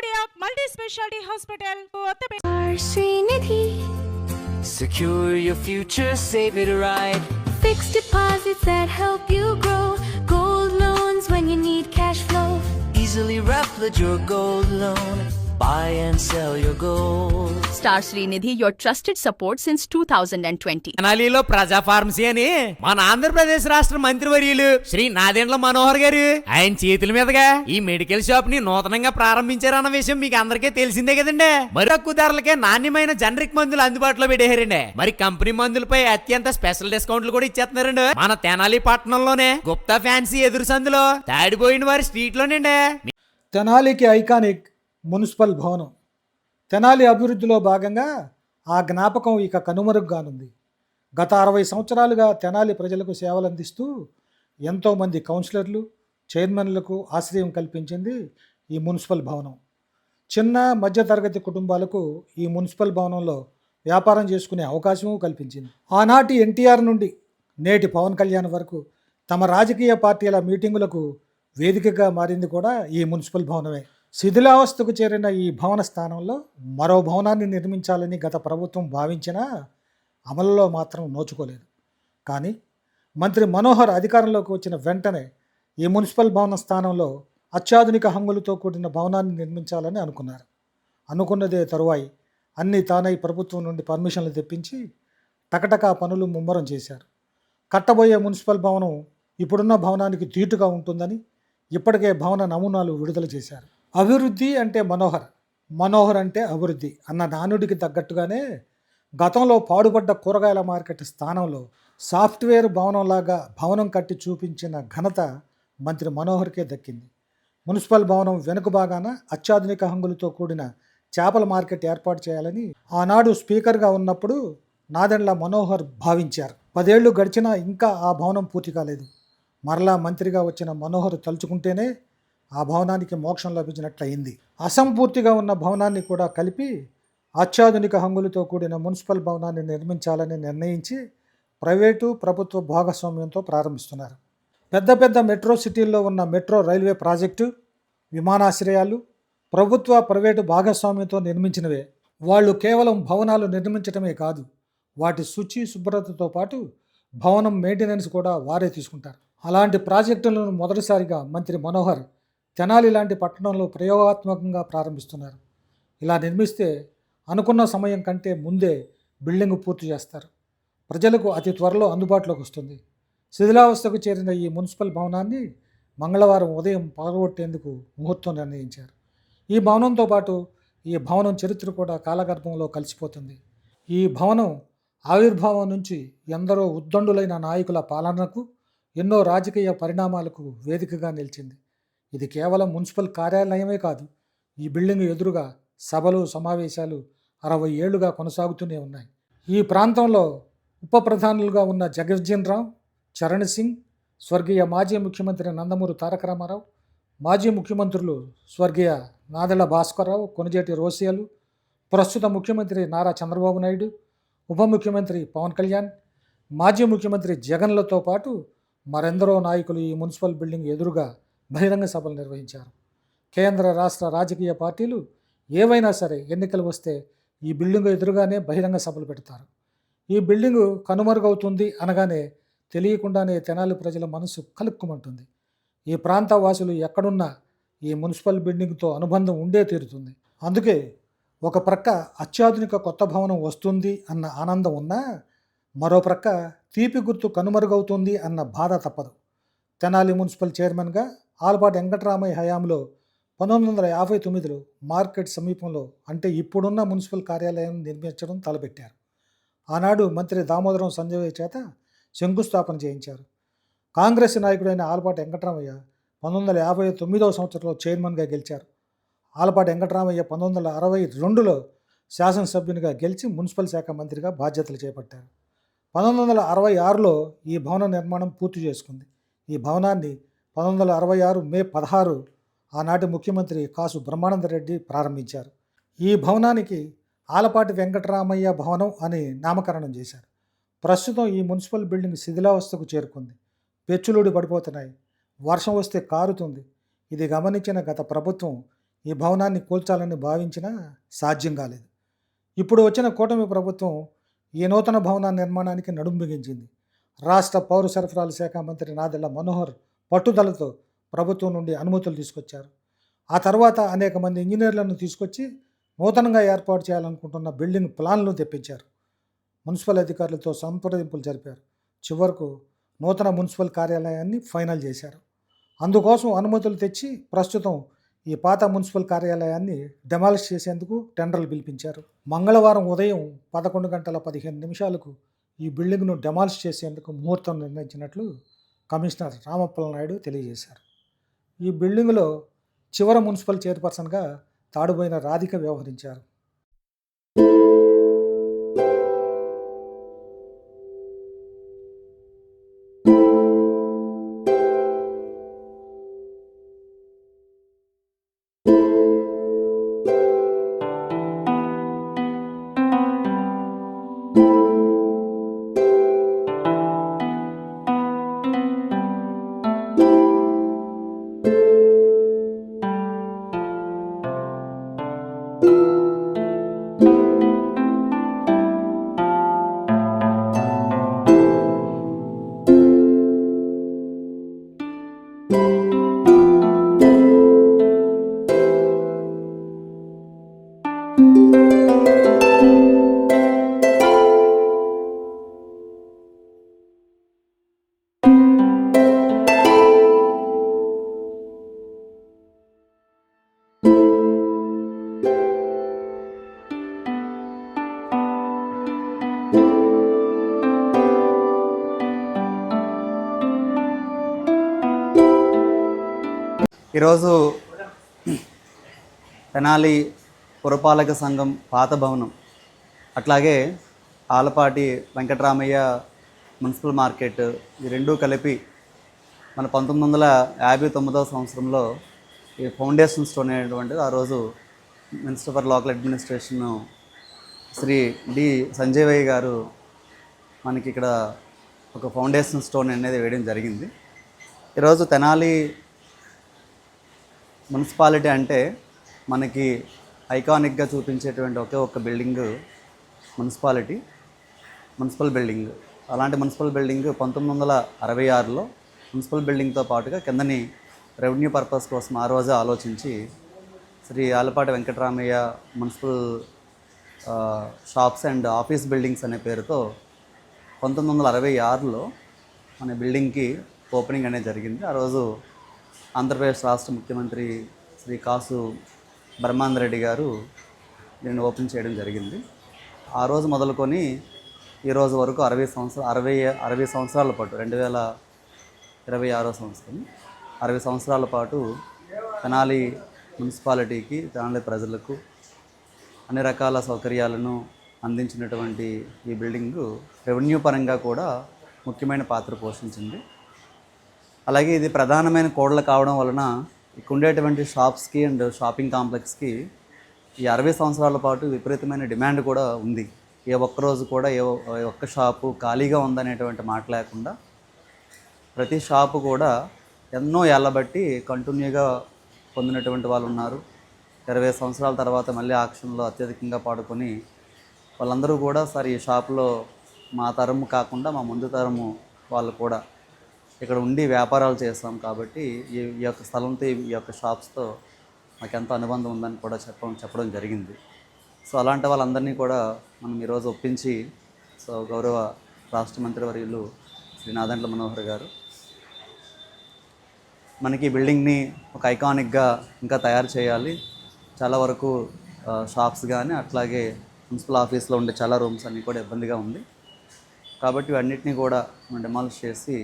India Multi-Specialty Hospital, Kottapet. Srinidhi. Secure your future, save it right. Fixed deposits that help you grow. Gold loans when you need cash flow. Easily replicate your gold loan. Buy and sell your gold. Star Srinidhi, your trusted support since 2020. తెనాలిలో ప్రజా pharmacy అని మన ఆంధ్రప్రదేశ్ రాష్ట్ర మంత్రివర్యులు శ్రీ నాదెండ్ల మనోహర్ గారు ఆయన చేతుల మీదుగా ఈ మెడికల్ షాప్ ని నూతనంగా ప్రారంభించారన్న విషయం మీకు అందరికీ తెలిసిందే కదండి. మరి తక్కువ ధరలకే నాణ్యమైన జనరిక్ మందులు అందుబాటులో పెట్టారండి. మరి కంపెనీ మందులపై అత్యంత స్పెషల్ డిస్కౌంట్లు కూడా ఇచ్చేస్తున్నారండి. మన తెనాలి పట్టణంలోనే గుప్తా ఫ్యాన్సీ ఎదురు సందులో తాడిపోయిన వారి స్ట్రీట్ లోనండి. తెనాలికి ఐకానిక్ మున్సిపల్ భవనం. తెనాలి అభివృద్ధిలో భాగంగా ఆ జ్ఞాపకం ఇక కనుమరుగ్గానుంది. గత 60 సంవత్సరాలుగా తెనాలి ప్రజలకు సేవలు అందిస్తూ ఎంతోమంది కౌన్సిలర్లు, చైర్మన్లకు ఆశ్రయం కల్పించింది ఈ మున్సిపల్ భవనం. చిన్న మధ్యతరగతి కుటుంబాలకు ఈ మున్సిపల్ భవనంలో వ్యాపారం చేసుకునే అవకాశము కల్పించింది. ఆనాటి ఎన్టీఆర్ నుండి నేటి పవన్ కళ్యాణ్ వరకు తమ రాజకీయ పార్టీల మీటింగులకు వేదికగా మారింది కూడా ఈ మున్సిపల్ భవనమే. శిథిలావస్థకు చేరిన ఈ భవన స్థానంలో మరో భవనాన్ని నిర్మించాలని గత ప్రభుత్వం భావించినా అమలులో మాత్రం నోచుకోలేదు. కానీ మంత్రి మనోహర్ అధికారంలోకి వచ్చిన వెంటనే ఈ మున్సిపల్ భవన స్థానంలో అత్యాధునిక హంగులతో కూడిన భవనాన్ని నిర్మించాలని అనుకున్నారు. అనుకున్నదే తరువాయి అన్నీ తానై ప్రభుత్వం నుండి పర్మిషన్లు తెప్పించి టకటకా పనులు ముమ్మరం చేశారు. కట్టబోయే మున్సిపల్ భవనం ఇప్పుడున్న భవనానికి ధీటుగా ఉంటుందని ఇప్పటికే భవన నమూనాలు విడుదల చేశారు. అభివృద్ధి అంటే మనోహర్, మనోహర్ అంటే అభివృద్ధి అన్న నానుడికి తగ్గట్టుగానే గతంలో పాడుపడ్డ కూరగాయల మార్కెట్ స్థానంలో సాఫ్ట్వేర్ భవనంలాగా భవనం కట్టి చూపించిన ఘనత మంత్రి మనోహర్కే దక్కింది. మున్సిపల్ భవనం వెనుక భాగాన అత్యాధునిక హంగులతో కూడిన చేపల మార్కెట్ ఏర్పాటు చేయాలని ఆనాడు స్పీకర్గా ఉన్నప్పుడు నాదెండ్ల మనోహర్ భావించారు. 10 ఏళ్లు గడిచినా ఇంకా ఆ భవనం పూర్తి కాలేదు. మరలా మంత్రిగా వచ్చిన మనోహర్ తలుచుకుంటేనే ఆ భవనానికి మోక్షం లభించినట్లయింది. అసంపూర్తిగా ఉన్న భవనాన్ని కూడా కలిపి అత్యాధునిక హంగులతో కూడిన మున్సిపల్ భవనాన్ని నిర్మించాలని నిర్ణయించి ప్రైవేటు ప్రభుత్వ భాగస్వామ్యంతో ప్రారంభిస్తున్నారు. పెద్ద పెద్ద మెట్రో సిటీల్లో ఉన్న మెట్రో రైల్వే ప్రాజెక్టు, విమానాశ్రయాలు ప్రభుత్వ ప్రైవేటు భాగస్వామ్యంతో నిర్మించినవే. వాళ్ళు కేవలం భవనాలు నిర్మించడమే కాదు, వాటి శుచి శుభ్రతతో పాటు భవనం మెయింటెనెన్స్ కూడా వారే తీసుకుంటారు. అలాంటి ప్రాజెక్టులను మొదటిసారిగా మంత్రి మనోహర్ తెనాలి లాంటి పట్టణంలో ప్రయోగాత్మకంగా ప్రారంభిస్తున్నారు. ఇలా నిర్మిస్తే అనుకున్న సమయం కంటే ముందే బిల్డింగ్ పూర్తి చేస్తారు. ప్రజలకు అతి త్వరలో అందుబాటులోకి వస్తుంది. శిథిలావస్థకు చేరిన ఈ మున్సిపల్ భవనాన్ని మంగళవారం ఉదయం పగలగొట్టేందుకు ముహూర్తం నిర్ణయించారు. ఈ భవనంతో పాటు ఈ భవనం చరిత్ర కూడా కాలగర్భంలో కలిసిపోతుంది. ఈ భవనం ఆవిర్భావం నుంచి ఎందరో ఉద్దండులైన నాయకుల పాలనకు, ఎన్నో రాజకీయ పరిణామాలకు వేదికగా నిలిచింది. ఇది కేవలం మున్సిపల్ కార్యాలయమే కాదు, ఈ బిల్డింగ్ ఎదురుగా సభలు, సమావేశాలు 60 ఏళ్లుగా కొనసాగుతూనే ఉన్నాయి. ఈ ప్రాంతంలో ఉప ప్రధానులుగా ఉన్న జగజ్జీవన్ రామ్, చరణ్ సింగ్, స్వర్గీయ మాజీ ముఖ్యమంత్రి నందమూరి తారక రామారావు, మాజీ ముఖ్యమంత్రులు స్వర్గీయ నాదెళ్ల భాస్కర్రావు, కొణిజేటి రోసియాలు, ప్రస్తుత ముఖ్యమంత్రి నారా చంద్రబాబు నాయుడు, ఉప ముఖ్యమంత్రి పవన్ కళ్యాణ్, మాజీ ముఖ్యమంత్రి జగన్లతో పాటు మరెందరో నాయకులు ఈ మున్సిపల్ బిల్డింగ్ ఎదురుగా బహిరంగ సభలు నిర్వహించారు. కేంద్ర రాష్ట్ర రాజకీయ పార్టీలు ఏవైనా సరే ఎన్నికలు వస్తే ఈ బిల్డింగ్ ఎదురుగానే బహిరంగ సభలు పెడతారు. ఈ బిల్డింగు కనుమరుగవుతుంది అనగానే తెలియకుండానే తెనాలి ప్రజల మనసు కలుక్కుమంటుంది. ఈ ప్రాంత వాసులు ఎక్కడున్నా ఈ మున్సిపల్ బిల్డింగ్తో అనుబంధం ఉండే తీరుతుంది. అందుకే ఒక ప్రక్క అత్యాధునిక కొత్త భవనం వస్తుంది అన్న ఆనందం ఉన్నా మరో ప్రక్క తీపి గుర్తు కనుమరుగవుతుంది అన్న బాధ తప్పదు. తెనాలి మున్సిపల్ చైర్మన్గా ఆలపాటి వెంకటరామయ్య హయాంలో 1959లో మార్కెట్ సమీపంలో అంటే ఇప్పుడున్న మున్సిపల్ కార్యాలయం నిర్మించడం తలపెట్టారు. ఆనాడు మంత్రి దామోదరం సంజయ్ చేత శంకుస్థాపన చేయించారు. కాంగ్రెస్ నాయకుడైన ఆలపాటి వెంకటరామయ్య 1959వ సంవత్సరంలో చైర్మన్గా గెలిచారు. ఆలపాటి వెంకటరామయ్య 1962లో శాసనసభ్యునిగా గెలిచి మున్సిపల్ శాఖ మంత్రిగా బాధ్యతలు చేపట్టారు. 1966లో ఈ భవన నిర్మాణం పూర్తి చేసుకుంది. ఈ భవనాన్ని 1966 మే 16 ఆనాటి ముఖ్యమంత్రి కాసు బ్రహ్మానందరెడ్డి ప్రారంభించారు. ఈ భవనానికి ఆలపాటి వెంకటరామయ్య భవనం అని నామకరణం చేశారు. ప్రస్తుతం ఈ మున్సిపల్ బిల్డింగ్ శిథిలావస్థకు చేరుకుంది. పెచ్చులుడి పడిపోతున్నాయి. వర్షం వస్తే కారుతుంది. ఇది గమనించిన గత ప్రభుత్వం ఈ భవనాన్ని కూల్చాలని భావించినా సాధ్యం కాలేదు. ఇప్పుడు వచ్చిన కూటమి ప్రభుత్వం ఈ నూతన భవన నిర్మాణానికి నడుం బిగించింది. రాష్ట్ర పౌర సరఫరాల శాఖ మంత్రి నాదెళ్ల మనోహర్ పట్టుదలతో ప్రభుత్వం నుండి అనుమతులు తీసుకొచ్చారు. ఆ తర్వాత అనేక మంది ఇంజనీర్లను తీసుకొచ్చి నూతనంగా ఏర్పాటు చేయాలనుకుంటున్న బిల్డింగ్ ప్లాన్లు తెప్పించారు. మున్సిపల్ అధికారులతో సంప్రదింపులు జరిపారు. చివరకు నూతన మున్సిపల్ కార్యాలయాన్ని ఫైనల్ చేశారు. అందుకోసం అనుమతులు తెచ్చి ప్రస్తుతం ఈ పాత మున్సిపల్ కార్యాలయాన్ని డెమాలిష్ చేసేందుకు టెండర్లు పిలిపించారు. మంగళవారం ఉదయం 11:15 ఈ బిల్డింగ్ను డెమాలిష్ చేసేందుకు ముహూర్తం నిర్ణయించినట్లు కమిషనర్ రామప్పల నాయుడు తెలియజేశారు. ఈ బిల్డింగులో చివరి మున్సిపల్ చైర్పర్సన్గా తాడుబోయిన రాధిక వ్యవహరించారు. ఈరోజు తెనాలి పురపాలక సంఘం పాత భవనం, అట్లాగే ఆలపాటి వెంకటరామయ్య మున్సిపల్ మార్కెట్, ఈ రెండూ కలిపి మన 1959వ సంవత్సరంలో ఈ ఫౌండేషన్ స్టోన్ అనేటువంటిది ఆ రోజు minister for local administration Shri D Sanjay గారు మనకి ఇక్కడ ఒక ఫౌండేషన్ స్టోన్ అనేది వేయడం జరిగింది. ఈరోజు తెనాలి మున్సిపాలిటీ అంటే మనకి ఐకానిక్గా చూపించేటువంటి ఒక్క బిల్డింగ్ మున్సిపల్ బిల్డింగ్. అలాంటి మున్సిపల్ బిల్డింగ్ 1966లో మున్సిపల్ బిల్డింగ్తో పాటుగా కిందని రెవెన్యూ పర్పస్ కోసం ఆ రోజే ఆలోచించి Shri Alapati Venkataramaiah municipal shops and office buildings అనే పేరుతో 1966లో మన బిల్డింగ్కి ఓపెనింగ్ అనేది జరిగింది. ఆ రోజు ఆంధ్రప్రదేశ్ రాష్ట్ర ముఖ్యమంత్రి శ్రీ కాసు బ్రహ్మానంద రెడ్డి గారు దీన్ని ఓపెన్ చేయడం జరిగింది. ఆ రోజు మొదలుకొని ఈరోజు వరకు 60 సంవత్సరాల పాటు 2026వ సంవత్సరం 60 సంవత్సరాల పాటు తెనాలి మున్సిపాలిటీకి, తెనాలి ప్రజలకు అన్ని రకాల సౌకర్యాలను అందించినటువంటి ఈ బిల్డింగు రెవెన్యూ పరంగా కూడా ముఖ్యమైన పాత్ర పోషించింది. అలాగే ఇది ప్రధానమైన కోడలు కావడం వలన ఇక్కడ ఉండేటువంటి షాప్స్కి అండ్ షాపింగ్ కాంప్లెక్స్కి ఈ 60 సంవత్సరాల పాటు విపరీతమైన డిమాండ్ కూడా ఉంది. ఏ ఒక్కరోజు కూడా ఏ ఒక్క షాపు ఖాళీగా ఉందనేటువంటి మాట లేకుండా ప్రతి షాపు కూడా ఎన్నో ఏళ్ళ బట్టి కంటిన్యూగా పొందినటువంటి వాళ్ళు ఉన్నారు. 20 సంవత్సరాల తర్వాత మళ్ళీ ఆక్షన్లో అత్యధికంగా పాడుకొని వాళ్ళందరూ కూడా సార్ ఈ షాపులో మా తరము కాకుండా మా ముందు తరము వాళ్ళు కూడా ఇక్కడ ఉండి వ్యాపారాలు చేస్తాం కాబట్టి ఈ యొక్క స్థలంతో ఈ యొక్క షాప్స్తో మాకు ఎంతో అనుబంధం ఉందని కూడా చెప్పడం జరిగింది. సో అలాంటి వాళ్ళందరినీ కూడా మనం ఈరోజు ఒప్పించి గౌరవ రాష్ట్ర మంత్రివర్యులు శ్రీ నాదెండ్ల మనోహర్ గారు మనకి బిల్డింగ్ని ఒక ఐకానిక్గా ఇంకా తయారు చేయాలి. చాలా వరకు షాప్స్ కానీ అట్లాగే మున్సిపల్ ఆఫీస్లో ఉండే చాలా రూమ్స్ అన్నీ కూడా ఇబ్బందిగా ఉంది కాబట్టి ఇవన్నిటినీ కూడా మనం డెమాలిష్ చేసి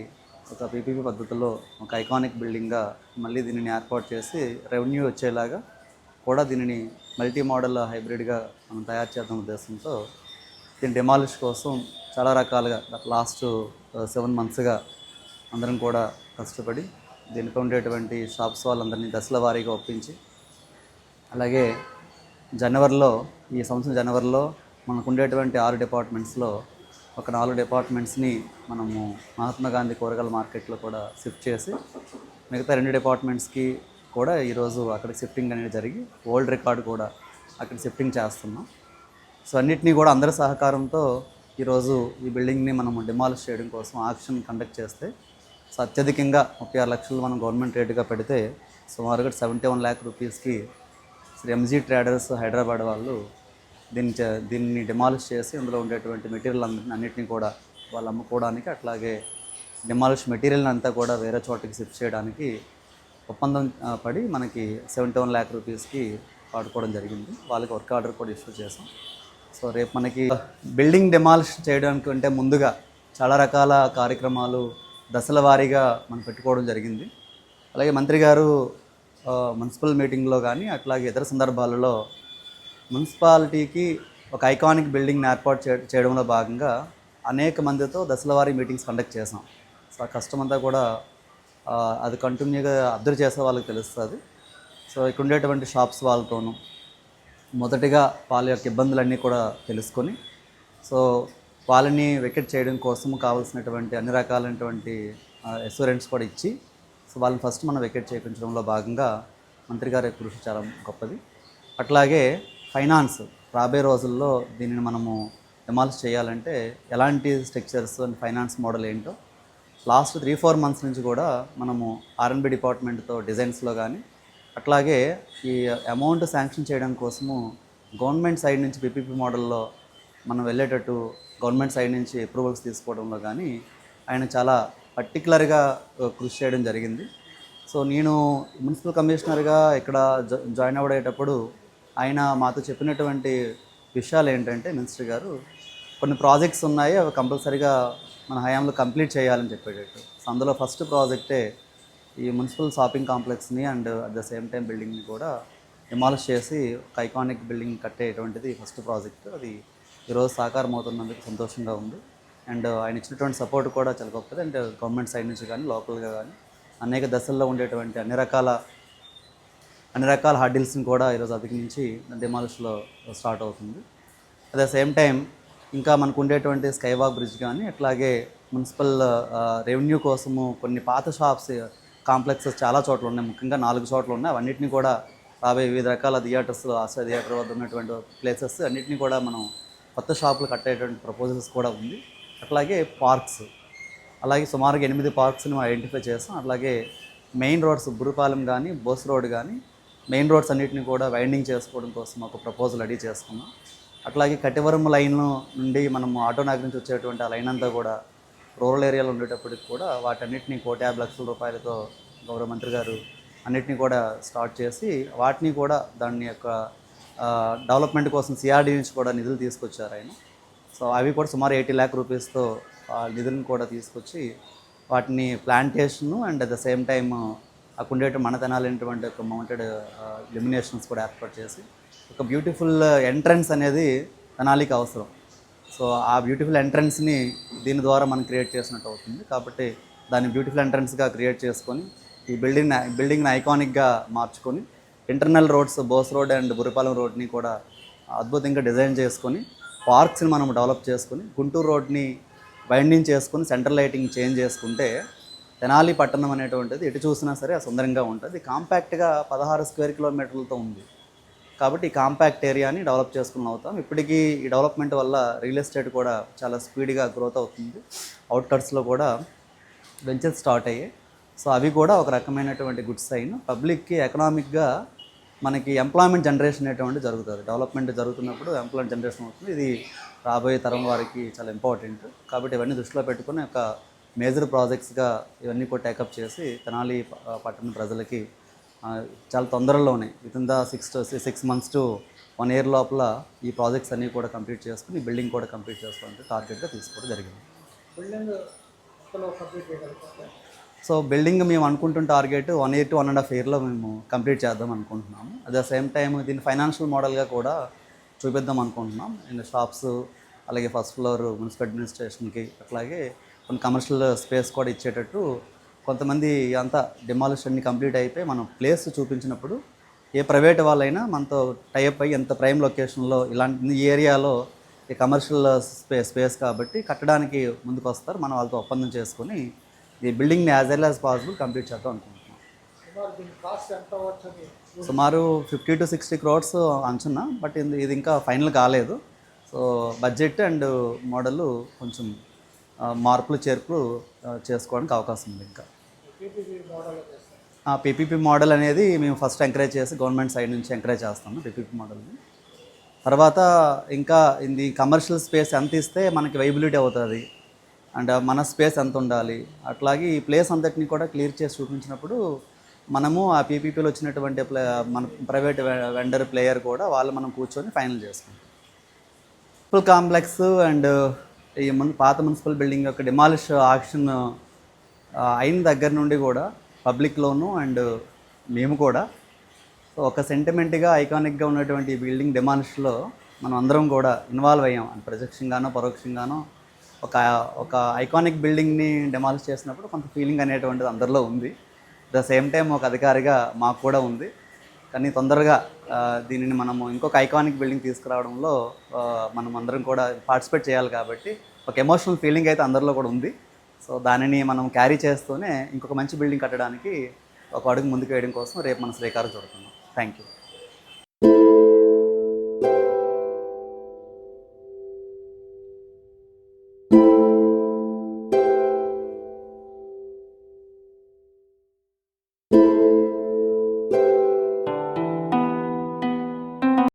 ఒక పీపీపీ పద్ధతిలో ఒక ఐకానిక్ బిల్డింగ్గా మళ్ళీ దీనిని ఏర్పాటు చేసి రెవెన్యూ వచ్చేలాగా కూడా దీనిని మల్టీ మోడల్ హైబ్రిడ్గా మనం తయారు చేద్దాం ఉద్దేశంతో దీని డెమాలిష్ కోసం చాలా రకాలుగా లాస్ట్ 7 monthsగా అందరం కూడా కష్టపడి దీనిపై ఉండేటువంటి షాప్స్ వాళ్ళందరినీ దశల వారీగా ఒప్పించి అలాగే ఈ సంవత్సరం జనవరిలో మనకు ఉండేటువంటి 6 డిపార్ట్మెంట్స్లో ఒక 4 డిపార్ట్మెంట్స్ని మనము మహాత్మా గాంధీ కూరగాయల మార్కెట్లో కూడా షిఫ్ట్ చేసి మిగతా 2 డిపార్ట్మెంట్స్కి కూడా ఈరోజు అక్కడికి షిఫ్టింగ్ అనేది జరిగి ఓల్డ్ రికార్డు కూడా అక్కడ షిఫ్టింగ్ చేస్తున్నాం. సో అన్నిటినీ కూడా అందరి సహకారంతో ఈరోజు ఈ బిల్డింగ్ని మనం డిమాలిష్ చేయడం కోసం ఆక్షన్ కండక్ట్ చేస్తే సో అత్యధికంగా 36 లక్షలు మనం గవర్నమెంట్ రేటుగా పెడితే సుమారుగా 71 lakh రూపీస్కి శ్రీ ఎంజీ ట్రేడర్స్ హైదరాబాద్ వాళ్ళు దీన్ని డిమాలిష్ చేసి అందులో ఉండేటువంటి మెటీరియల్ అన్నిటిని కూడా వాళ్ళు అమ్ముకోవడానికి, అట్లాగే డిమాలిష్ మెటీరియల్ అంతా కూడా వేరే చోటకి షిఫ్ట్ చేయడానికి ఒప్పందం పడి మనకి 71 lakh రూపీస్కి వాడుకోవడం జరిగింది. వాళ్ళకి వర్క్ ఆర్డర్ కూడా ఇష్యూ చేసాం. సో రేపు మనకి బిల్డింగ్ డిమాలిష్ చేయడానికి అంటే ముందుగా చాలా రకాల కార్యక్రమాలు దశల వారీగా మనం పెట్టుకోవడం జరిగింది. అలాగే మంత్రి గారు మున్సిపల్ మీటింగ్లో కానీ అట్లాగే ఇతర సందర్భాలలో మున్సిపాలిటీకి ఒక ఐకానిక్ బిల్డింగ్ని ఏర్పాటు చేయడంలో భాగంగా అనేక మందితో దశల వారీ మీటింగ్స్ కండక్ట్ చేసాం. సో ఆ కష్టమంతా కూడా అది కంటిన్యూగా అబ్జర్వ్ చేసే వాళ్ళకి తెలుస్తుంది. సో ఇక్కడ ఉండేటువంటి షాప్స్ వాళ్ళతోనూ మొదటిగా వాళ్ళ యొక్క ఇబ్బందులన్నీ కూడా తెలుసుకొని సో వాళ్ళని వెకెట్ చేయడం కోసం కావాల్సినటువంటి అన్ని రకాలైనటువంటి అష్యూరెన్స్ కూడా ఇచ్చి సో వాళ్ళని ఫస్ట్ మనం వెకెట్ చేయించడంలో భాగంగా మంత్రి గారి కృషి చాలా గొప్పది. అట్లాగే ఫైనాన్స్ రాబోయే రోజుల్లో దీనిని మనము డిమాలిష్ చేయాలంటే ఎలాంటి స్ట్రక్చర్స్ అండ్ ఫైనాన్స్ మోడల్ ఏంటో లాస్ట్ 3-4 months నుంచి కూడా మనము R&B డిపార్ట్మెంట్తో డిజైన్స్లో కానీ అట్లాగే ఈ అమౌంట్ శాంక్షన్ చేయడం కోసము గవర్నమెంట్ సైడ్ నుంచి PPP మోడల్లో మనం వెళ్ళేటట్టు గవర్నమెంట్ సైడ్ నుంచి అప్రూవల్స్ తీసుకోవడంలో కానీ ఆయన చాలా పర్టికులర్గా కృషి చేయడం జరిగింది. సో నేను మున్సిపల్ కమిషనర్గా ఇక్కడ జాయిన్ అవ్వడేటప్పుడు ఆయన మాతో చెప్పినటువంటి విషయాలు ఏంటంటే మినిస్టర్ గారు కొన్ని ప్రాజెక్ట్స్ ఉన్నాయి, అవి కంపల్సరీగా మన హయాంలో కంప్లీట్ చేయాలని చెప్పేటట్టు. సో అందులో ఫస్ట్ ప్రాజెక్టే ఈ మున్సిపల్ షాపింగ్ కాంప్లెక్స్ని and at the same time బిల్డింగ్ని కూడా డిమాలిష్ చేసి ఒక ఐకానిక్ బిల్డింగ్ కట్టేటువంటిది ఫస్ట్ ప్రాజెక్ట్. అది ఈరోజు సాకారం అవుతున్నందుకు సంతోషంగా ఉంది. అండ్ ఆయన ఇచ్చినటువంటి సపోర్ట్ కూడా చాలా గొప్పది. అండ్ గవర్నమెంట్ సైడ్ నుంచి కానీ లోకల్గా కానీ అనేక దశల్లో ఉండేటువంటి అన్ని రకాల హార్డిల్స్ని కూడా ఈరోజు అధిగమించి డిమాలిష్లో స్టార్ట్ అవుతుంది. అట్ ద సేమ్ టైం ఇంకా మనకు ఉండేటువంటి స్కైవాక్ బ్రిడ్జ్ కానీ అట్లాగే మున్సిపల్ రెవెన్యూ కోసము కొన్ని పాత షాప్స్ కాంప్లెక్సెస్ చాలా చోట్ల ఉన్నాయి, ముఖ్యంగా 4 చోట్ల ఉన్నాయి. అవన్నిటిని కూడా రాబోయే వివిధ రకాల థియేటర్స్, ఆశ్రయ థియేటర్ వద్ద ఉన్నటువంటి ప్లేసెస్ అన్నిటిని కూడా మనం కొత్త షాపులు కట్టేటువంటి ప్రపోజల్స్ కూడా ఉంది. అట్లాగే పార్క్స్, అలాగే సుమారుగా 8 పార్క్స్ని మనం ఐడెంటిఫై చేస్తాం. అట్లాగే మెయిన్ రోడ్స్ బురుపాలెం కానీ బోస్ రోడ్ కానీ మెయిన్ రోడ్స్ అన్నిటిని కూడా వైండింగ్ చేసుకోవడం కోసం ఒక ప్రపోజల్ రెడీ చేసుకున్నాం. అట్లాగే కటివరం లైన్ నుండి మనం ఆటోనగర్ నుంచి వచ్చేటువంటి ఆ లైన్ అంతా కూడా రూరల్ ఏరియాలో ఉండేటప్పటికి కూడా వాటన్నిటిని 150 లక్షల రూపాయలతో గౌరవ మంత్రి గారు అన్నిటిని కూడా స్టార్ట్ చేసి వాటిని కూడా దాని యొక్క డెవలప్మెంట్ కోసం సిఆర్డీ నుంచి కూడా నిధులు తీసుకొచ్చారు ఆయన. సో అవి కూడా సుమారు 80 lakh రూపీస్తో నిధులను కూడా తీసుకొచ్చి వాటిని plantation and at the same time అక్కడ ఉండేట మన తెనాలైనటువంటి ఒక మౌంటెడ్ లిమినేషన్స్ కూడా ఏర్పాటు చేసి ఒక బ్యూటిఫుల్ ఎంట్రన్స్ అనేది తెనాలికి అవసరం. సో ఆ బ్యూటిఫుల్ ఎంట్రన్స్ని దీని ద్వారా మనం క్రియేట్ చేసినట్టు అవుతుంది. కాబట్టి దాన్ని బ్యూటిఫుల్ ఎంట్రన్స్గా క్రియేట్ చేసుకొని ఈ బిల్డింగ్ని ఐకానిక్గా మార్చుకొని internal roads Bose road and Buripalem రోడ్ని కూడా అద్భుతంగా డిజైన్ చేసుకొని పార్క్స్ని మనం డెవలప్ చేసుకొని గుంటూరు రోడ్ని వైండింగ్ చేసుకొని సెంట్రల్ లైటింగ్ చేంజ్ చేసుకుంటే తెనాలి పట్టణం అనేటువంటిది ఎటు చూసినా సరే సుందరంగా ఉంటుంది. కాంపాక్ట్గా 16 square kilometerలతో ఉంది. కాబట్టి ఈ కాంపాక్ట్ ఏరియాని డెవలప్ చేసుకుని అవుతాం. ఇప్పటికీ ఈ డెవలప్మెంట్ వల్ల రియల్ ఎస్టేట్ కూడా చాలా స్పీడ్గా గ్రోత్ అవుతుంది. అవుట్కట్స్లో కూడా వెంచర్స్ స్టార్ట్ అయ్యాయి. సో అవి కూడా ఒక రకమైనటువంటి గుడ్ సైన్. పబ్లిక్కి ఎకనామిక్గా మనకి ఎంప్లాయ్మెంట్ జనరేషన్ అనేటువంటి జరుగుతుంది. డెవలప్మెంట్ జరుగుతున్నప్పుడు ఎంప్లాయ్మెంట్ జనరేషన్ అవుతుంది. ఇది రాబోయే తరం వారికి చాలా ఇంపార్టెంట్. కాబట్టి ఇవన్నీ దృష్టిలో పెట్టుకుని ఒక మేజర్ ప్రాజెక్ట్స్గా ఇవన్నీ కూడా టేకప్ చేసి తెనాలి పట్టణ ప్రజలకి చాలా తొందరలోనే within the 6 months to 1 year లోపల ఈ ప్రాజెక్ట్స్ అన్నీ కూడా కంప్లీట్ చేసుకుని బిల్డింగ్ కూడా కంప్లీట్ చేసుకోవాలంటే టార్గెట్గా తీసుకోవడం జరిగింది. సో బిల్డింగ్ మేము అనుకుంటున్న టార్గెట్ 1 year to 1.5 year మేము కంప్లీట్ చేద్దాం అనుకుంటున్నాము. అట్ ద సేమ్ టైం దీన్ని ఫైనాన్షియల్ మోడల్గా కూడా చూపిద్దాం అనుకుంటున్నాం. అండ్ షాప్స్ అలాగే ఫస్ట్ ఫ్లోర్ మున్సిపల్ అడ్మినిస్ట్రేషన్కి అట్లాగే కొన్ని కమర్షియల్ స్పేస్ కూడా ఇచ్చేటట్టు కొంతమంది అంతా డిమాలిషన్ని కంప్లీట్ అయిపోయి మనం ప్లేస్ చూపించినప్పుడు ఏ ప్రైవేట్ వాళ్ళైనా మనతో టైప్ అయ్యి ఎంత ప్రైమ్ లొకేషన్లో ఇలాంటి ఈ ఏరియాలో ఈ కమర్షియల్ స్పేస్ కాబట్టి కట్టడానికి ముందుకు వస్తారు. మనం వాళ్ళతో ఒప్పందం చేసుకొని ఈ బిల్డింగ్ని as early as possible complete చేద్దాం అనుకుంటున్నాం. సుమారు 50 to 60 crores అంచున్నా, బట్ ఇది ఇంకా ఫైనల్ కాలేదు. సో బడ్జెట్ అండ్ మోడల్ కొంచెం మార్పులు చేర్పులు చేసుకోవడానికి అవకాశం ఉంది. ఇంకా పీపీపీ మోడల్ అనేది మేము ఫస్ట్ ఎంకరేజ్ చేసి గవర్నమెంట్ సైడ్ నుంచి ఎంకరేజ్ చేస్తాము పీపీపీ మోడల్ని. తర్వాత ఇంకా ఇది కమర్షియల్ స్పేస్ ఎంత ఇస్తే మనకి వైబిలిటీ అవుతుంది అండ్ మన స్పేస్ ఎంత ఉండాలి, అట్లాగే ఈ ప్లేస్ అంతటిని కూడా క్లియర్ చేసి చూపించినప్పుడు మనము ఆ పీపీపీలో వచ్చినటువంటి మన ప్రైవేట్ వెండర్ ప్లేయర్ కూడా వాళ్ళు మనం కూర్చొని ఫైనల్ చేసుకుంటాం. మున్సిపల్ కాంప్లెక్స్ అండ్ ఈ పాత మున్సిపల్ బిల్డింగ్ యొక్క డిమాలిష్ ఆక్షన్ అయిన దగ్గర నుండి కూడా పబ్లిక్లోను అండ్ మేము కూడా ఒక సెంటిమెంట్గా ఐకానిక్గా ఉన్నటువంటి ఈ బిల్డింగ్ డిమాలిష్లో మనం అందరం కూడా ఇన్వాల్వ్ అయ్యాం. ప్రత్యక్షంగానో పరోక్షంగానో ఒక ఐకానిక్ బిల్డింగ్ని డిమాలిష్ చేసినప్పుడు కొంత ఫీలింగ్ అనేటువంటిది అందరిలో ఉంది. ద సేమ్ టైం ఒక అధికారిగా మాకు కూడా ఉంది. కానీ తొందరగా దీనిని మనము ఇంకొక ఐకానిక్ బిల్డింగ్ తీసుకురావడంలో మనం అందరం కూడా పార్టిసిపేట్ చేయాలి కాబట్టి ఒక ఎమోషనల్ ఫీలింగ్ అయితే అందరిలో కూడా ఉంది. సో దానిని మనం క్యారీ చేస్తూనే ఇంకొక మంచి బిల్డింగ్ కట్టడానికి ఒక అడుగు ముందుకు వేయడం కోసం రేపు మనం శ్రీకారం చుడుతున్నాం. Thank you.